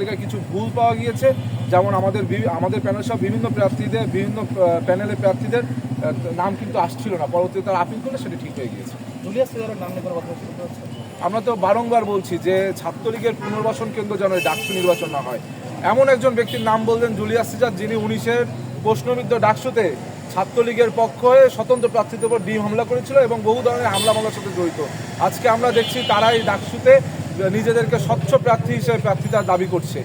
তালিকায় কিছু ভুল পাওয়া গিয়েছে, যেমন আমাদের প্যানেল সব বিভিন্ন প্যানেলের প্রার্থীদের নাম কিন্তু আসছিল না, পরবর্তীতে তারা আপিল করলে সেটা ঠিক হয়ে গিয়েছে। জুলিয়াস সিজারের নাম নিয়ে কোনো কথা শুনতে হচ্ছে? আমরা তো বারংবার বলছি যে ছাত্রলীগের পুনর্বাসন কেন্দ্র যেন ডাকসু নির্বাচন না হয়। এমন একজন ব্যক্তির নাম বললেন জুলিয়াস সিজার, যিনি 19-এর প্রশ্নবিদ্ধ ডাকসুতে ছাত্রলীগের পক্ষ হয়ে স্বতন্ত্র প্রার্থীদের উপর ডিম হামলা করেছিল এবং বহু ধরনের হামলা মামলার সাথে জড়িত। আজকে আমরা দেখছি তারা এই ডাকসুতে নিজেদেরকে স্বচ্ছ প্রার্থী হিসেবে প্রার্থিতার দাবি করছে।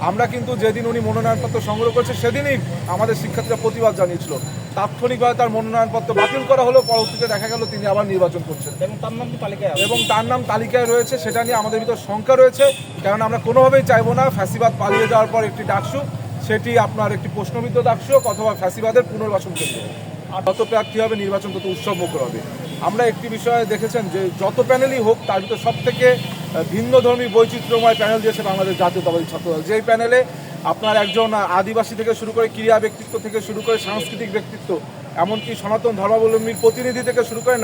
আমরা কিন্তু যেদিন উনি মনোনয়নপত্র সংগ্রহ করেছে সেদিনই আমাদের শিক্ষার্থীরা প্রতিবাদ জানিয়েছিল। তাৎক্ষণিকভাবে তার মনোনয়নপত্র বাতিল করা হলো, পরবর্তীতে দেখা গেল তিনি আবার নির্বাচন করছেন এবং তার নাম কি তালিকায় আছে? এবং তার নাম তালিকায় রয়েছে। সেটা নিয়ে আমাদের ভিতর শঙ্কা রয়েছে, কারণ আমরা কোনোভাবেই চাইবো না ফ্যাসিবাদ পালিয়ে যাওয়ার পর একটি ডাকসু সেটি আপনার একটি প্রশ্নবিদ্ধ ডাকসু হোক অথবা ফ্যাসিবাদের পুনর্বাসন কেন্দ্র। আর যত প্রার্থী হবে নির্বাচন তত উৎসবমুখর হবে। আমরা একটি বিষয়ে দেখেছেন যে যত প্যানেলই হোক তার ভিতর সবথেকে ভিন্নধর্মী বৈচিত্র্যময় প্যানেল দিয়েছে বাংলাদেশ জাতীয়তাবাদী ছাত্রদল। যেই প্যানেলে আপনার একজন আদিবাসী থেকে শুরু করে ক্রীড়া ব্যক্তিত্ব থেকে শুরু করে সাংস্কৃতিক ব্যক্তিত্ব, এমনকি সনাতন ধর্মাবলম্বীর প্রতিনিধি থেকে শুরু করে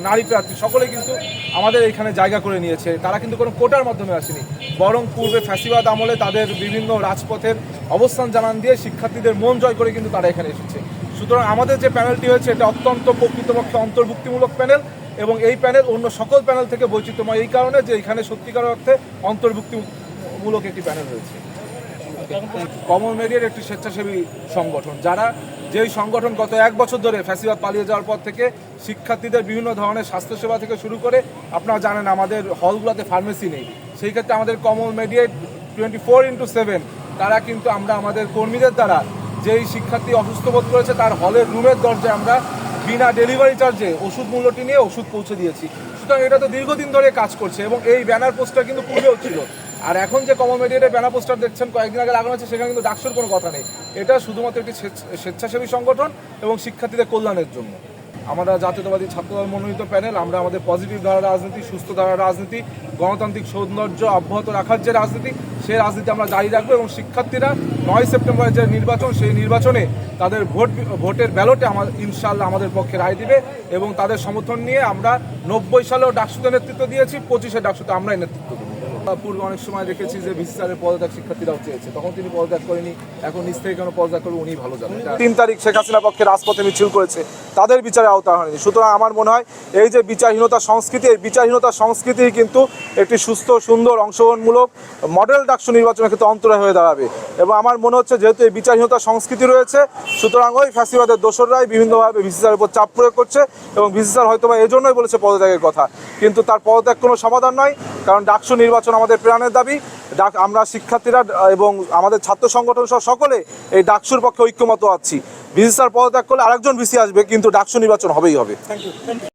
নারী প্রার্থী সকলে কিন্তু আমাদের এখানে জায়গা করে নিয়েছে। তারা কিন্তু কোনো কোটার মাধ্যমে আসেনি, বরং পূর্বে ফ্যাসিবাদ আমলে তাদের বিভিন্ন রাজপথের অবস্থান জানান দিয়ে শিক্ষার্থীদের মন জয় করে কিন্তু তারা এখানে এসেছে। সুতরাং আমাদের যে প্যানেলটি হয়েছে এটা অত্যন্ত প্রকৃতপক্ষে অন্তর্ভুক্তিমূলক প্যানেল এবং এই প্যানেল অন্য সকল প্যানেল থেকে বৈচিত্র্যময় এই কারণে যে এখানে সত্যিকার অর্থে অন্তর্ভুক্তিমূলক একটি প্যানেল হয়েছে। কমল মেডিয়ার একটি স্বেচ্ছাসেবী সংগঠন, যেই সংগঠন গত 1 বছর ধরে ফ্যাসিবাদ পালিয়ে যাওয়ার পর থেকে শিক্ষার্থীদের বিভিন্ন ধরনের স্বাস্থ্যসেবা থেকে শুরু করে, আপনারা জানেন আমাদের হলগুলোতে ফার্মেসি নেই, সেই ক্ষেত্রে আমাদের কমল মেডিয়েট 24/7 তারা কিন্তু আমরা আমাদের কর্মীদের দ্বারা যেই শিক্ষার্থী অসুস্থ বোধ করেছে তার হলের রুমের দরজায় আমরা বিনা ডেলিভারি চার্জে ওষুধ মূল্যটি নিয়ে ওষুধ পৌঁছে দিয়েছি। সুতরাং এটা তো দীর্ঘদিন ধরে কাজ করছে এবং এই ব্যানার পোস্টার কিন্তু পূর্বেও ছিল। আর এখন যে কমল মেডিয়েটের ব্যানার পোস্টার দেখছেন কয়েকদিন আগে লাগানো হচ্ছে, সেখানে কিন্তু ডাকসুর কোনো কথা নেই। এটা শুধুমাত্র একটি স্বেচ্ছাসেবী সংগঠন এবং শিক্ষার্থীদের কল্যাণের জন্য। আমরা জাতীয়তাবাদী ছাত্রদল মনোনীত প্যানেল, আমরা আমাদের পজিটিভ ধারা রাজনীতি, সুস্থ ধারা রাজনীতি, গণতান্ত্রিক সৌন্দর্য অব্যাহত রাখার যে রাজনীতি, সেই রাজনীতি আমরা জারি রাখবো এবং শিক্ষার্থীরা 9 সেপ্টেম্বরের যে নির্বাচন, সেই নির্বাচনে তাদের ভোটের ব্যালটে ইনশাআল্লাহ আমাদের পক্ষে রায় দিবে এবং তাদের সমর্থন নিয়ে আমরা 90 সালেও ডাকসুতে নেতৃত্ব দিয়েছি, 25-এর ডাকসুতে আমরাই নেতৃত্ব দেবো। পূর্বে অনেক সময় দেখেছি যে ভিসি স্যারের পদত্যাগ শিক্ষার্থীরাও চেয়েছে, তখন তিনি পদত্যাগ করেনি, এখন নিজ থেকে কেন পদত্যাগ করবে উনি ভালো জানেন। 3 তারিখ শেখ হাসিনার পক্ষে রাজপথে মিছিল করেছে, তাদের বিচারে আওতা হয়নি। সুতরাং আমার মনে হয় এই যে বিচারহীনতা সংস্কৃতি, এই বিচারহীনতা সংস্কৃতি কিন্তু একটি সুস্থ সুন্দর অংশগ্রহণমূলক মডেল ডাকসু নির্বাচনের ক্ষেত্রে অন্তরায় হয়ে দাঁড়াবে এবং আমার মনে হচ্ছে যেহেতু এই বিচারহীনতা সংস্কৃতি রয়েছে, সুতরাং ওই ফ্যাসিবাদের দোসররাই বিভিন্নভাবে ভিসি স্যারের উপর চাপ প্রয়োগ করছে এবং ভিসি স্যার হয়তো বা এজন্যই বলেছে পদত্যাগের কথা, কিন্তু তার পদত্যাগ কোনো সমাধান নয়, কারণ ডাকসু নির্বাচন আমাদের প্রাণের দাবি। আমরা শিক্ষার্থীরা এবং আমাদের ছাত্র সংগঠন সহ সকলে এই ডাকসুর পক্ষে ঐক্যমত আছি। ভিসি স্যার পদত্যাগ করলে আরেকজন ভিসি আসবে, কিন্তু ডাকসু নির্বাচন হবেই হবে। Thank you.